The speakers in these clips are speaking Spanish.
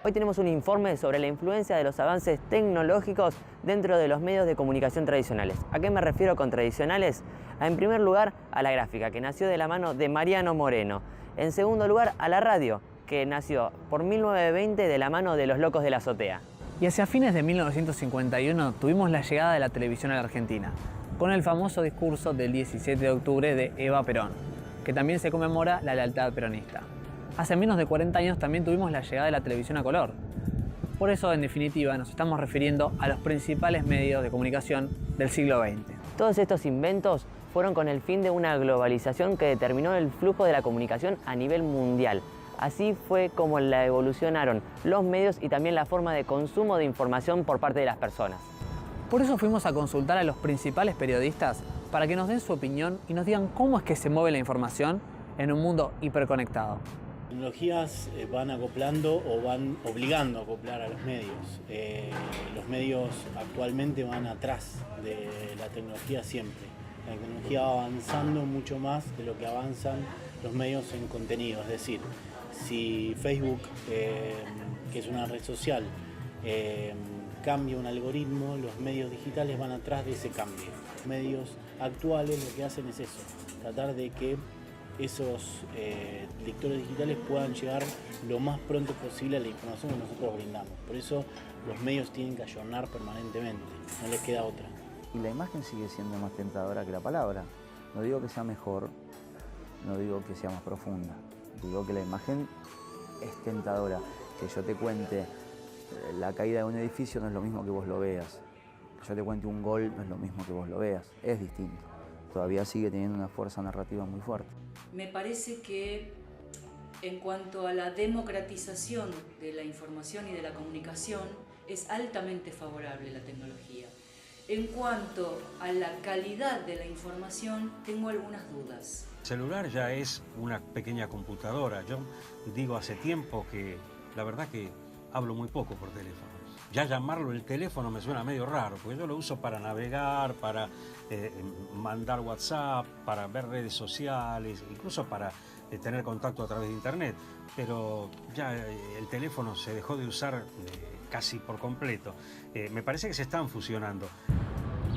Hoy tenemos un informe sobre la influencia de los avances tecnológicos dentro de los medios de comunicación tradicionales. ¿A qué me refiero con tradicionales? En primer lugar, a la gráfica, que nació de la mano de Mariano Moreno. En segundo lugar, a la radio, que nació por 1920 de la mano de los Locos de la Azotea. Y hacia fines de 1951 tuvimos la llegada de la televisión a la Argentina, con el famoso discurso del 17 de octubre de Eva Perón, que también se conmemora la lealtad peronista. Hace menos de 40 años también tuvimos la llegada de la televisión a color. Por eso, en definitiva, nos estamos refiriendo a los principales medios de comunicación del siglo XX. Todos estos inventos fueron con el fin de una globalización que determinó el flujo de la comunicación a nivel mundial. Así fue como la evolucionaron los medios y también la forma de consumo de información por parte de las personas. Por eso fuimos a consultar a los principales periodistas para que nos den su opinión y nos digan cómo es que se mueve la información en un mundo hiperconectado. Las tecnologías van acoplando o van obligando a acoplar a los medios. Los medios actualmente van atrás de la tecnología siempre. La tecnología va avanzando mucho más de lo que avanzan los medios en contenido. Es decir, si Facebook, que es una red social, cambia un algoritmo, los medios digitales van atrás de ese cambio. Los medios actuales lo que hacen es eso, tratar de que esos lectores digitales puedan llegar lo más pronto posible a la información que nosotros brindamos. Por eso los medios tienen que ayornar permanentemente, no les queda otra. Y la imagen sigue siendo más tentadora que la palabra. No digo que sea mejor, no digo que sea más profunda, digo que la imagen es tentadora. Que yo te cuente la caída de un edificio no es lo mismo que vos lo veas. Que yo te cuente un gol no es lo mismo que vos lo veas, es distinto. Todavía sigue teniendo una fuerza narrativa muy fuerte. Me parece que en cuanto a la democratización de la información y de la comunicación, es altamente favorable la tecnología. En cuanto a la calidad de la información, tengo algunas dudas. El celular ya es una pequeña computadora. Yo digo hace tiempo que la verdad que hablo muy poco por teléfono. Ya llamarlo el teléfono me suena medio raro, porque yo lo uso para navegar, para mandar WhatsApp, para ver redes sociales, incluso para tener contacto a través de internet. Pero ya el teléfono se dejó de usar casi por completo. Me parece que se están fusionando.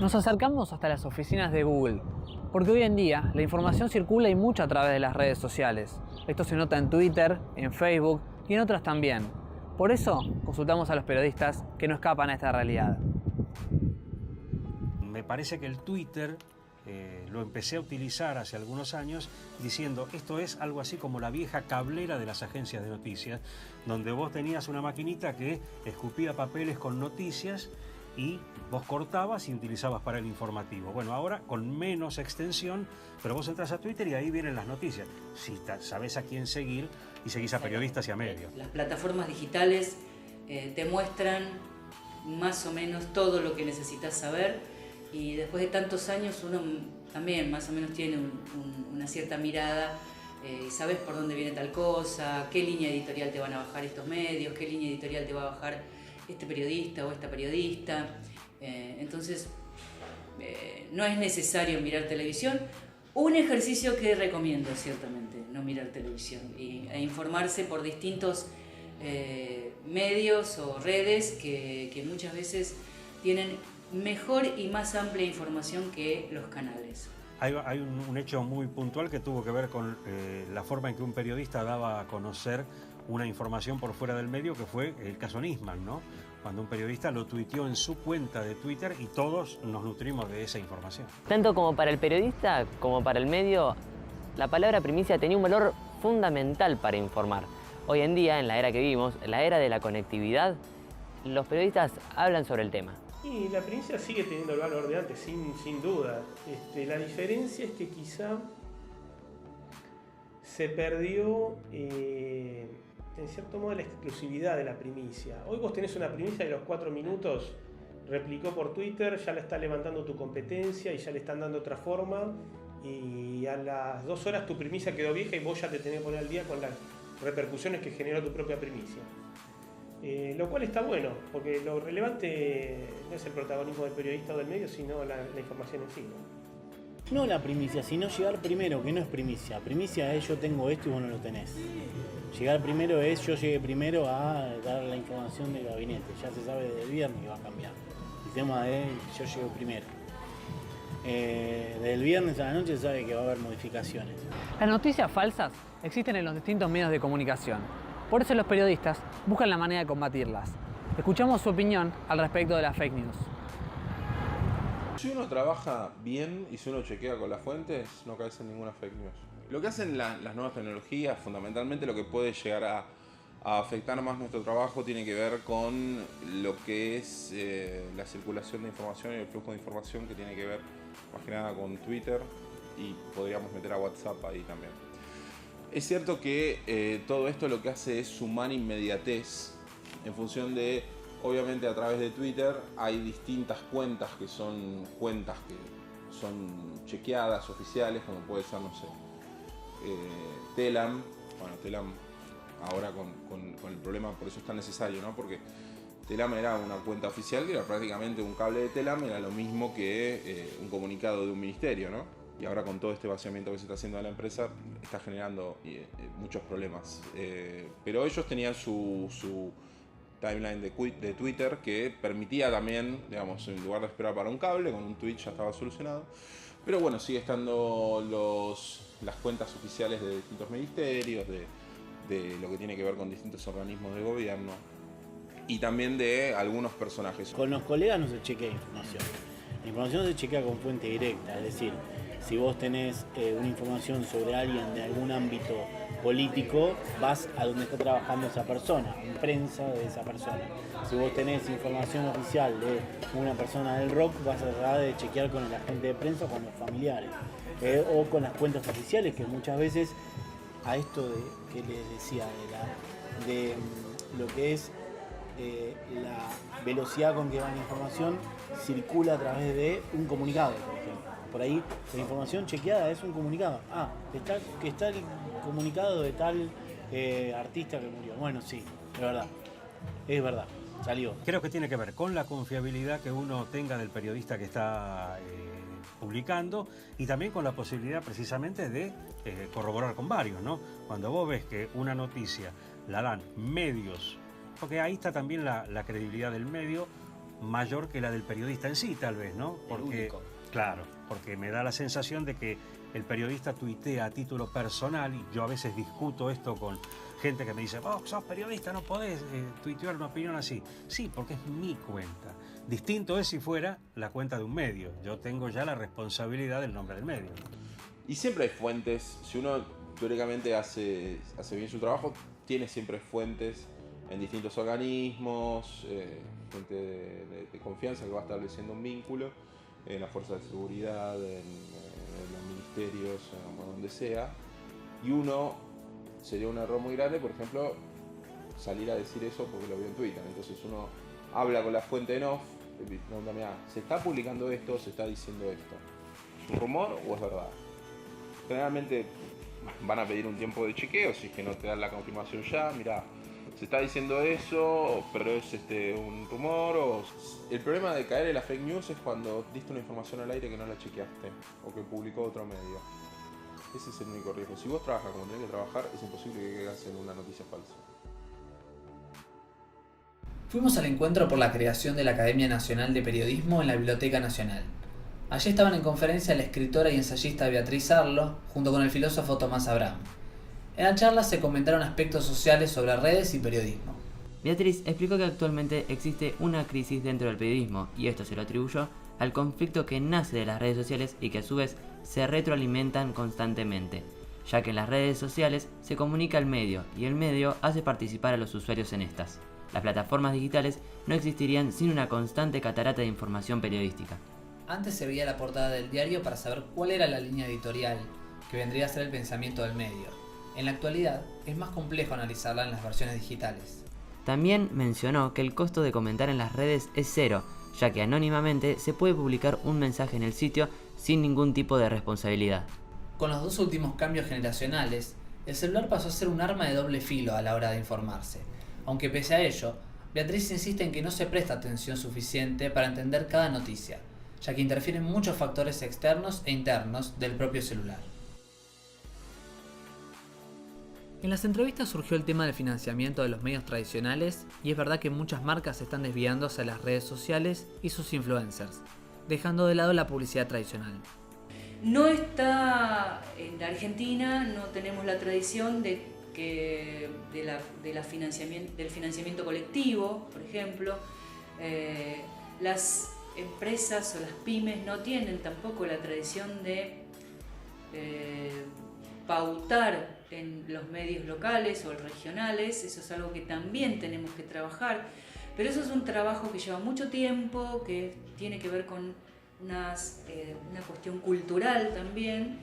Nos acercamos hasta las oficinas de Google, porque hoy en día la información circula y mucho a través de las redes sociales. Esto se nota en Twitter, en Facebook y en otras también. Por eso consultamos a los periodistas que no escapan a esta realidad. Me parece que el Twitter lo empecé a utilizar hace algunos años diciendo esto es algo así como la vieja cablera de las agencias de noticias, donde vos tenías una maquinita que escupía papeles con noticias y vos cortabas y utilizabas para el informativo. Bueno, ahora con menos extensión, pero vos entras a Twitter y ahí vienen las noticias. Si sabés a quién seguir y seguís a periodistas y a medios. Las plataformas digitales te muestran más o menos todo lo que necesitas saber y después de tantos años uno también más o menos tiene una cierta mirada. Sabes por dónde viene tal cosa, qué línea editorial te van a bajar estos medios, qué línea editorial te va a bajar este periodista o esta periodista. Entonces no es necesario mirar televisión. Un ejercicio que recomiendo ciertamente, no mirar televisión e informarse por distintos medios o redes que muchas veces tienen mejor y más amplia información que los canales. Hay un hecho muy puntual que tuvo que ver con la forma en que un periodista daba a conocer una información por fuera del medio, que fue el caso Nisman, ¿no? Cuando un periodista lo tuiteó en su cuenta de Twitter y todos nos nutrimos de esa información. Tanto como para el periodista como para el medio, la palabra primicia tenía un valor fundamental para informar. Hoy en día, en la era que vivimos, en la era de la conectividad, los periodistas hablan sobre el tema. Y la primicia sigue teniendo el valor de antes, sin duda. La diferencia es que quizá se perdió, en cierto modo, la exclusividad de la primicia. Hoy vos tenés una primicia de los 4 minutos, replicó por Twitter, ya la está levantando tu competencia y ya le están dando otra forma, y a las 2 horas tu primicia quedó vieja y vos ya te tenés que poner al día con las repercusiones que generó tu propia primicia. Lo cual está bueno, porque lo relevante no es el protagonismo del periodista o del medio, sino la información en sí, ¿no? No la primicia, sino llegar primero, que no es primicia. Primicia es yo tengo esto y vos no lo tenés. Llegar primero es, yo llegué primero a dar la información del gabinete. Ya se sabe desde el viernes que va a cambiar. El tema de yo llego primero. Desde el viernes a la noche se sabe que va a haber modificaciones. Las noticias falsas existen en los distintos medios de comunicación. Por eso los periodistas buscan la manera de combatirlas. Escuchamos su opinión al respecto de las fake news. Si uno trabaja bien y si uno chequea con las fuentes, no caes en ninguna fake news. Lo que hacen las nuevas tecnologías, fundamentalmente lo que puede llegar a afectar más nuestro trabajo tiene que ver con lo que es la circulación de información y el flujo de información, que tiene que ver más que nada con Twitter, y podríamos meter a WhatsApp ahí también. Es cierto que todo esto lo que hace es sumar inmediatez en función de, obviamente a través de Twitter hay distintas cuentas que son chequeadas, oficiales, como puede ser, no sé, Telam. Bueno, Telam ahora con el problema, por eso es tan necesario, ¿no? Porque Telam era una cuenta oficial que era prácticamente un cable de Telam, era lo mismo que un comunicado de un ministerio, ¿no? Y ahora con todo este vaciamiento que se está haciendo de la empresa está generando muchos problemas. Pero ellos tenían su timeline de Twitter que permitía también, digamos, en lugar de esperar para un cable, con un tweet ya estaba solucionado. Pero bueno, sigue estando las cuentas oficiales de distintos ministerios, de lo que tiene que ver con distintos organismos de gobierno y también de algunos personajes. Con los colegas no se chequea información. La información se chequea con fuente directa, es decir, si vos tenés una información sobre alguien de algún ámbito político, vas a donde está trabajando esa persona, en prensa de esa persona. Si vos tenés información oficial de una persona del rock, vas a tratar de chequear con el agente de prensa o con los familiares. O con las cuentas oficiales, que muchas veces a esto que les decía, de lo que es la velocidad con que va la información, circula a través de un comunicado, por ejemplo. Por ahí la información chequeada es un comunicado. Que está el comunicado de tal artista que murió. Bueno, sí, es verdad, salió. Creo que tiene que ver con la confiabilidad que uno tenga del periodista que está publicando, y también con la posibilidad precisamente de corroborar con varios, ¿no? Cuando vos ves que una noticia la dan medios, porque ahí está también la credibilidad del medio mayor que la del periodista en sí, tal vez, ¿no? Porque, claro, porque me da la sensación de que el periodista tuitea a título personal, y yo a veces discuto esto con gente que me dice, sos periodista, no podés tuitear una opinión así. Sí, porque es mi cuenta. Distinto es si fuera la cuenta de un medio. Yo tengo ya la responsabilidad del nombre del medio. Y siempre hay fuentes. Si uno teóricamente hace bien su trabajo, tiene siempre fuentes en distintos organismos, gente de confianza que va estableciendo un vínculo, en las fuerzas de seguridad, en los ministerios, donde sea. Y uno, sería un error muy grande, por ejemplo, salir a decir eso porque lo vio en Twitter. Entonces uno habla con la fuente en off, pregunta, mirá, ¿se está publicando esto? ¿Se está diciendo esto? ¿Es un rumor o es verdad? Generalmente van a pedir un tiempo de chequeo, si es que no te dan la confirmación ya, mirá, se está diciendo eso, pero es un rumor. El problema de caer en la fake news es cuando diste una información al aire que no la chequeaste o que publicó otro medio. Ese es el único riesgo. Si vos trabajas como tenés que trabajar, es imposible que caigas en una noticia falsa. Fuimos al encuentro por la creación de la Academia Nacional de Periodismo en la Biblioteca Nacional. Allí estaban en conferencia la escritora y ensayista Beatriz Arlo, junto con el filósofo Tomás Abraham. En la charla se comentaron aspectos sociales sobre redes y periodismo. Beatriz explicó que actualmente existe una crisis dentro del periodismo, y esto se lo atribuyó al conflicto que nace de las redes sociales y que a su vez se retroalimentan constantemente, ya que en las redes sociales se comunica el medio y el medio hace participar a los usuarios en estas. Las plataformas digitales no existirían sin una constante catarata de información periodística. Antes se veía la portada del diario para saber cuál era la línea editorial que vendría a ser el pensamiento del medio. En la actualidad es más complejo analizarla en las versiones digitales. También mencionó que el costo de comentar en las redes es cero, ya que anónimamente se puede publicar un mensaje en el sitio sin ningún tipo de responsabilidad. Con los dos últimos cambios generacionales, el celular pasó a ser un arma de doble filo a la hora de informarse. Aunque pese a ello, Beatriz insiste en que no se presta atención suficiente para entender cada noticia, ya que interfieren muchos factores externos e internos del propio celular. En las entrevistas surgió el tema del financiamiento de los medios tradicionales y es verdad que muchas marcas se están desviando hacia las redes sociales y sus influencers, dejando de lado la publicidad tradicional. No está en la Argentina, no tenemos la tradición del financiamiento colectivo, por ejemplo. Las empresas o las pymes no tienen tampoco la tradición de pautar en los medios locales o regionales. Eso es algo que también tenemos que trabajar, pero eso es un trabajo que lleva mucho tiempo, que tiene que ver con una cuestión cultural también,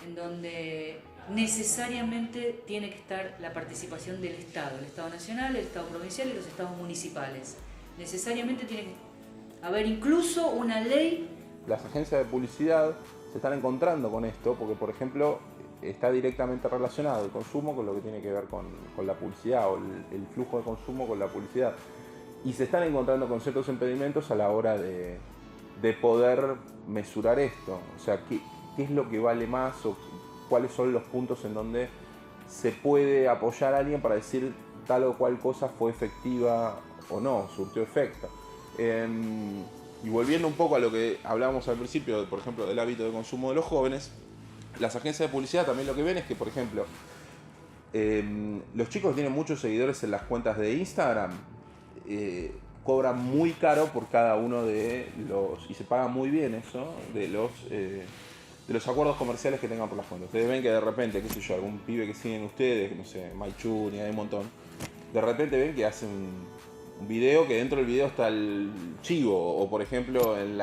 en donde necesariamente tiene que estar la participación del Estado, el Estado nacional, el Estado provincial y los estados municipales. Necesariamente tiene que haber incluso una ley. Las agencias de publicidad se están encontrando con esto porque, por ejemplo, está directamente relacionado el consumo con lo que tiene que ver con la publicidad o el flujo de consumo con la publicidad. Y se están encontrando con ciertos impedimentos a la hora de poder mesurar esto. O sea, ¿qué es lo que vale más o cuáles son los puntos en donde se puede apoyar a alguien para decir tal o cual cosa fue efectiva o no, surtió efecto? Y volviendo un poco a lo que hablábamos al principio, por ejemplo, del hábito de consumo de los jóvenes, las agencias de publicidad también lo que ven es que, por ejemplo, los chicos que tienen muchos seguidores en las cuentas de Instagram cobran muy caro por cada uno de los, y se paga muy bien eso, de los acuerdos comerciales que tengan por las cuentas. Ustedes ven que de repente, qué sé yo, algún pibe que siguen ustedes, no sé, Maichuni, hay un montón, de repente ven que hacen un video que dentro del video está el chivo, o por ejemplo el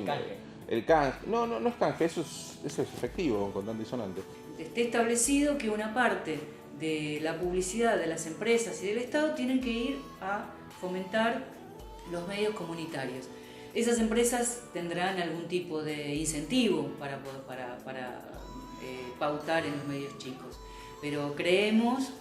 canje. El canje. No es canje, eso es efectivo, contante y sonante. Esté establecido que una parte de la publicidad de las empresas y del Estado tienen que ir a fomentar los medios comunitarios. Esas empresas tendrán algún tipo de incentivo para pautar en los medios chicos, pero creemos,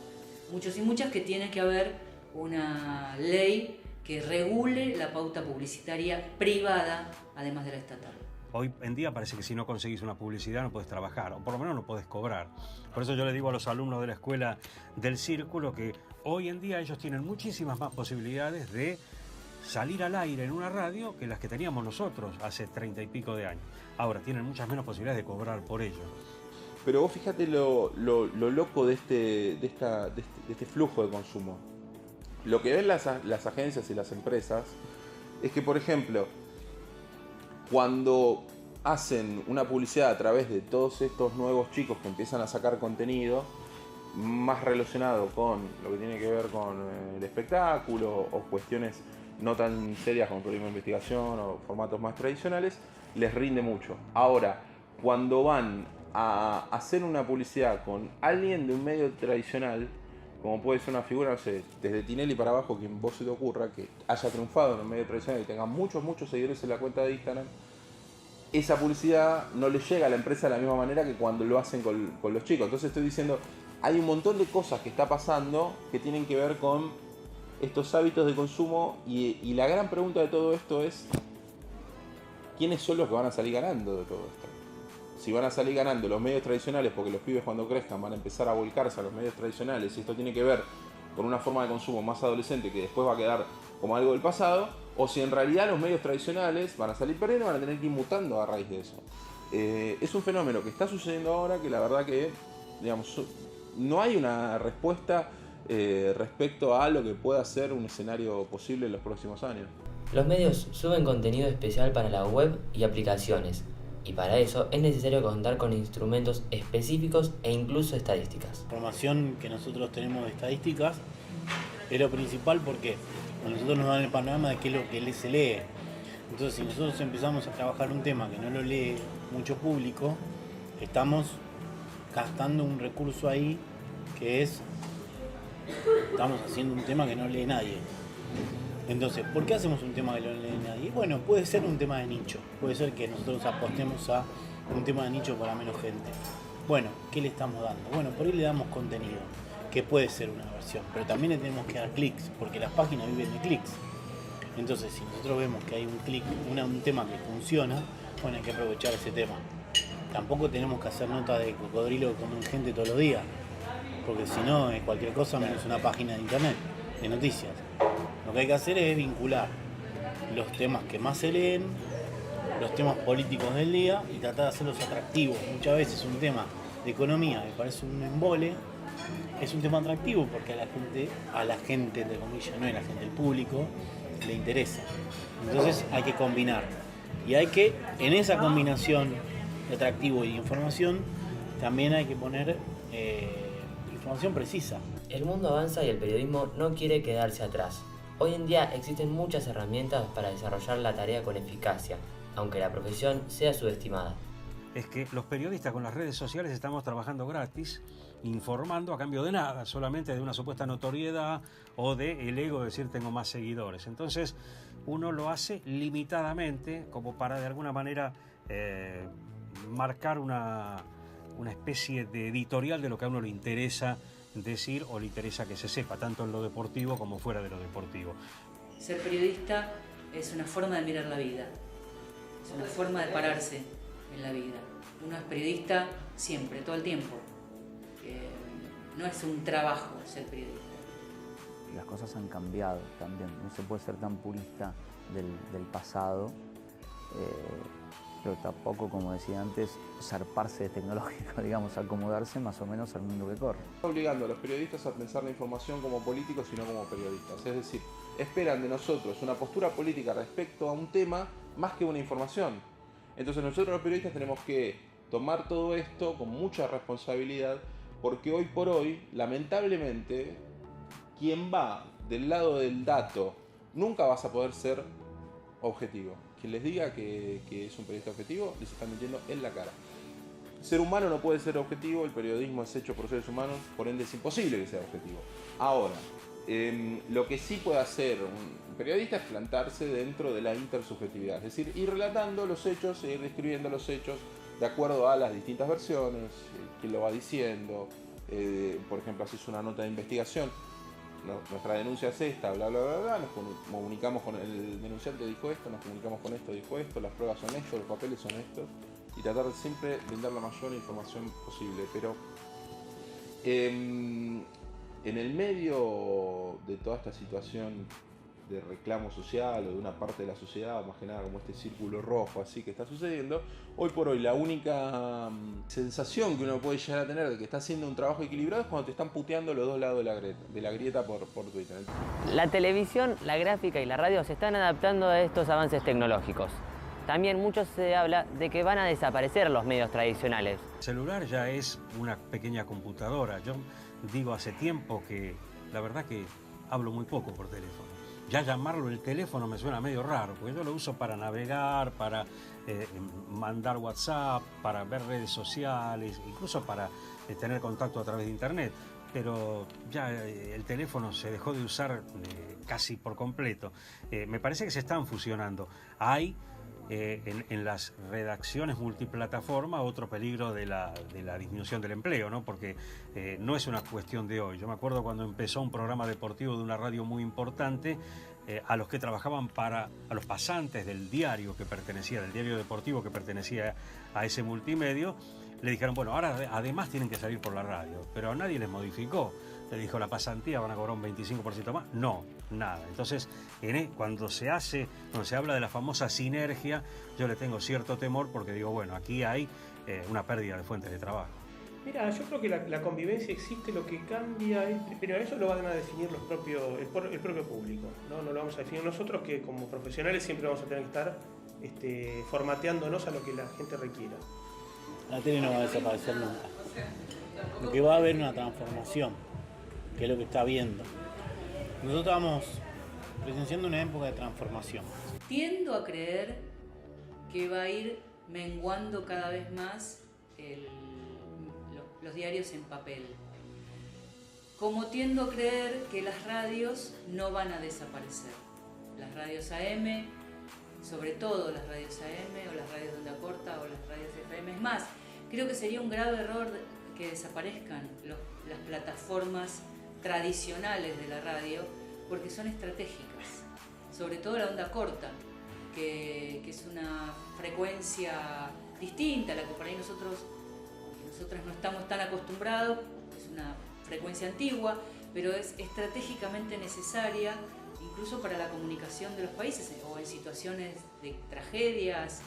muchos y muchas, que tiene que haber una ley que regule la pauta publicitaria privada, además de la estatal. Hoy en día parece que si no conseguís una publicidad no podés trabajar, o por lo menos no podés cobrar. Por eso yo le digo a los alumnos de la escuela del Círculo que hoy en día ellos tienen muchísimas más posibilidades de salir al aire en una radio que las que teníamos nosotros hace 30 y pico de años. Ahora tienen muchas menos posibilidades de cobrar por ello. Pero vos fíjate lo loco de este flujo de consumo. Lo que ven las agencias y las empresas es que, por ejemplo, cuando hacen una publicidad a través de todos estos nuevos chicos que empiezan a sacar contenido más relacionado con lo que tiene que ver con el espectáculo o cuestiones no tan serias como periodismo de investigación o formatos más tradicionales, les rinde mucho. Ahora, cuando van a hacer una publicidad con alguien de un medio tradicional, como puede ser una figura, no sé, desde Tinelli para abajo, quien vos se te ocurra, que haya triunfado en el medio tradicional y tenga muchos seguidores en la cuenta de Instagram, esa publicidad no le llega a la empresa de la misma manera que cuando lo hacen con los chicos. Entonces estoy diciendo, hay un montón de cosas que está pasando que tienen que ver con estos hábitos de consumo y la gran pregunta de todo esto es ¿quiénes son los que van a salir ganando de todo esto? Si van a salir ganando los medios tradicionales porque los pibes cuando crezcan van a empezar a volcarse a los medios tradicionales y esto tiene que ver con una forma de consumo más adolescente que después va a quedar como algo del pasado, o si en realidad los medios tradicionales van a salir perdiendo y van a tener que ir mutando a raíz de eso. Es un fenómeno que está sucediendo ahora que la verdad que, digamos, no hay una respuesta respecto a lo que pueda ser un escenario posible en los próximos años. Los medios suben contenido especial para la web y aplicaciones, y para eso es necesario contar con instrumentos específicos e incluso estadísticas. La información que nosotros tenemos de estadísticas es lo principal porque nosotros nos dan el panorama de qué es lo que se lee. Entonces, si nosotros empezamos a trabajar un tema que no lo lee mucho público, estamos gastando un recurso ahí que estamos haciendo un tema que no lee nadie. Entonces, ¿por qué hacemos un tema que no lee nadie? Bueno, puede ser un tema de nicho, puede ser que nosotros apostemos a un tema de nicho para menos gente. Bueno, ¿qué le estamos dando? Bueno, por ahí le damos contenido, que puede ser una versión, pero también le tenemos que dar clics, porque las páginas viven de clics. Entonces, si nosotros vemos que hay un clic, un tema que funciona, bueno, hay que aprovechar ese tema. Tampoco tenemos que hacer nota de cocodrilo que comen gente todos los días. porque si no es cualquier cosa menos una página de internet de noticias. Lo que hay que hacer es vincular los temas que más se leen, los temas políticos del día y tratar de hacerlos atractivos. Muchas veces un tema de economía me parece un embole, es un tema atractivo porque a la gente entre comillas, no a la gente, el público, le interesa. Entonces hay que combinar. Y hay que, en esa combinación de atractivo y información, también hay que poner información precisa. El mundo avanza y el periodismo no quiere quedarse atrás. Hoy en día existen muchas herramientas para desarrollar la tarea con eficacia, aunque la profesión sea subestimada. Es que los periodistas con las redes sociales estamos trabajando gratis, informando a cambio de nada, solamente de una supuesta notoriedad o de el ego de decir tengo más seguidores. Entonces uno lo hace limitadamente como para de alguna manera marcar una especie de editorial de lo que a uno le interesa decir o le interesa que se sepa, tanto en lo deportivo como fuera de lo deportivo. Ser periodista es una forma de mirar la vida, es una forma de pararse en la vida. Uno es periodista siempre, todo el tiempo. No es un trabajo ser periodista. Las cosas han cambiado también, no se puede ser tan purista del pasado, pero tampoco, como decía antes, zarparse de tecnológico, digamos, acomodarse más o menos al mundo que corre. Obligando a los periodistas a pensar la información como políticos y no como periodistas. Es decir, esperan de nosotros una postura política respecto a un tema más que una información. Entonces nosotros los periodistas tenemos que tomar todo esto con mucha responsabilidad, porque hoy por hoy, lamentablemente, quien va del lado del dato nunca vas a poder ser objetivo. Quien les diga que es un periodista objetivo, les está mintiendo en la cara. El ser humano no puede ser objetivo, el periodismo es hecho por seres humanos, por ende es imposible que sea objetivo. Ahora, lo que sí puede hacer un periodista es plantarse dentro de la intersubjetividad, es decir, ir relatando los hechos e ir describiendo los hechos de acuerdo a las distintas versiones, quién lo va diciendo. Por ejemplo, haces una nota de investigación, nuestra denuncia es esta, bla bla bla bla, nos comunicamos con el denunciante, dijo esto, nos comunicamos con esto, dijo esto, las pruebas son estos, los papeles son estos, y tratar de siempre brindar la mayor información posible. Pero en el medio de toda esta situación de reclamo social o de una parte de la sociedad, más que nada como este círculo rojo así que está sucediendo, hoy por hoy la única sensación que uno puede llegar a tener de que está haciendo un trabajo equilibrado es cuando te están puteando los dos lados de la grieta por Twitter. La televisión, la gráfica y la radio se están adaptando a estos avances tecnológicos. También mucho se habla de que van a desaparecer los medios tradicionales. El celular ya es una pequeña computadora. Yo digo hace tiempo que la verdad que hablo muy poco por teléfono. Ya llamarlo el teléfono me suena medio raro, porque yo lo uso para navegar, para mandar WhatsApp, para ver redes sociales, incluso para tener contacto a través de internet. Pero ya el teléfono se dejó de usar casi por completo. Me parece que se están fusionando. Hay en las redacciones multiplataforma otro peligro de la disminución del empleo, ¿no? Porque no es una cuestión de hoy. Yo me acuerdo cuando empezó un programa deportivo de una radio muy importante, a los que trabajaban a los pasantes del diario del diario deportivo que pertenecía a ese multimedio, le dijeron, bueno, ahora además tienen que salir por la radio, pero a nadie les modificó. Le dijo, la pasantía van a cobrar un 25% más. No, nada. Entonces, cuando se habla de la famosa sinergia, yo le tengo cierto temor porque digo, bueno, aquí hay una pérdida de fuentes de trabajo. Mira, yo creo que la convivencia existe, lo que cambia es, pero eso lo van a definir el propio público, ¿no? No lo vamos a definir nosotros, que como profesionales siempre vamos a tener que estar formateándonos a lo que la gente requiera. La tele no va a desaparecer nunca. Lo que va a haber una transformación, que es lo que está viendo. Nosotros estamos presenciando una época de transformación. Tiendo a creer que va a ir menguando cada vez más los diarios en papel. Como tiendo a creer que las radios no van a desaparecer. Las radios AM, sobre todo las radios AM o las radios de onda corta o las radios FM. Es más, creo que sería un grave error que desaparezcan las plataformas tradicionales de la radio, porque son estratégicas, sobre todo la onda corta, que es una frecuencia distinta a la que por ahí nosotras no estamos tan acostumbrados, es una frecuencia antigua, pero es estratégicamente necesaria incluso para la comunicación de los países o en situaciones de tragedias